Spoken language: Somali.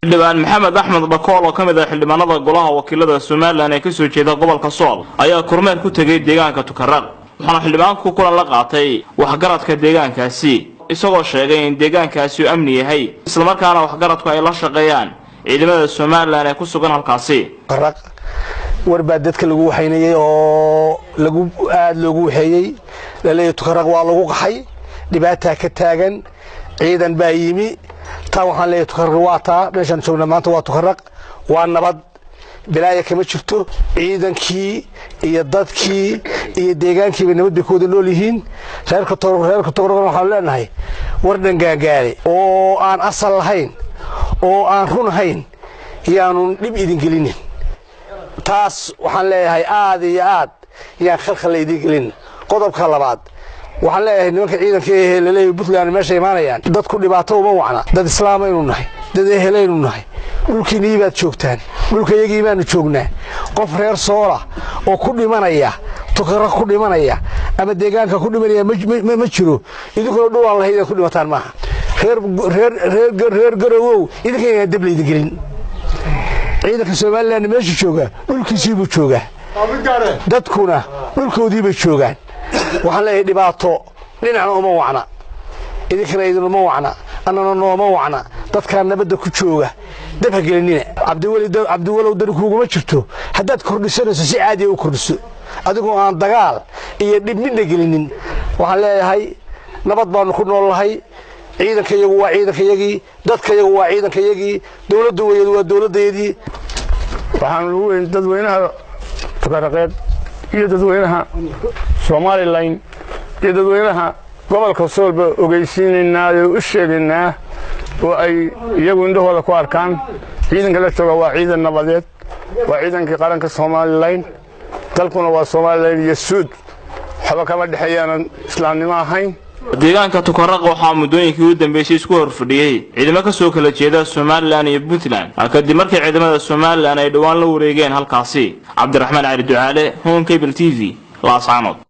xildhibaan maxamed axmed bakool oo kamid ah xildhibaanada golaha wakiilada Soomaaliland ee ka soo jeeda gobolka Sool ayaa kormeer ku tagay deegaanka Tukaraq waxaana xildhibaanku kulan la qaatay waxgaradka deegaankaasi isagoo sheegay in deegaankaasi uu amni yahay isla markaana waxgaradku ay la shaqeeyaan ciidamada Soomaaliland ee ku sugan halkaasi. Tukaraq warbaa dadka lagu waxaynayay oo lagu aad loogu waxeeyay laleeyahay Tukaraq waa lagu qaxay dhibaato ka taagan ciidan baa yimi taa waxaan leeyahay Tukaraq waa taa meeshan joogna maanta waa Tukaraq waa nabad bilaaya kama jirto ciidankii iyo dadkii iyo deegaankii nabad kooda nool yihiin reerka Tukaraq waxaan leenahay wardan gaagaale oo aan asal lahayn oo aan run hayn yaanu dib idin gelinin taas waxaan leeyahay aad iyo aad yaan khalkhal idin gelin qodobka labaad waxaan leeyahay nimanka ciidanka ee leeyahay Puntland meesha imaanayaan dadku dhibaato uma wacna dad islaam aynu nahay dad eheleynu nahay dhulkii baad joogtaan dhulkayagii baanu joognaa qof reer Soola oo ku dhimanaya Tukaraq ku dhimanaya ama deegaanka ku dhimanaya ma jiro idinkoo dhul aan lahayn ku dhimataan maaha reer garowow idinka dib la idin gelin ciidanka Soomaaliland meesha jooga dhulkiisii buu joogaa dadkuna dhulkoodii bay joogaan waxaan leeyahay dhibaato dhinacna uma wacna idinkana idinuma wacna annana nooma wacna dadka nabadda ku jooga dabha gelinina Cabdiwalow darkuuguma jirto haddaad kordhisanayso si caadi ah u kordhiso adigoo aan dagaal iyo dhib midna gelinin waxaan leeyahay nabad baanu ku noolahay ciidankayagu waa ciidankayagii dadkayagu waa ciidankayagii dawladdu waa dawladdeedii waxaan ugu weyn dadweynaha Tukaraqeed iyo dadweynaha Soomaaliland iyo dadweynaha gobolka Soolba ogeysiinayna u sheegaynaa oo ay iyagu indhahooda ku arkaan ciidanka la jooga waa ciidan nabadeed waa ciidankii qaranka Soomaaliland dalkuna waa Soomaaliland iyo Suud waxba kama dhaxayaan islaamnimo ahayn deegaanka Tukaraq waxaa muddooyinkii ugu dambeysay isku horfadhiyay ciidamo ka soo kala jeeda Soomaaliland iyo Puntland kadib markii ciidamada Soomaaliland ay dhawaan la wareegeen halkaasi. Cabdiraxmaan Cali Ducaale, Home Cable TV, Laascaanood.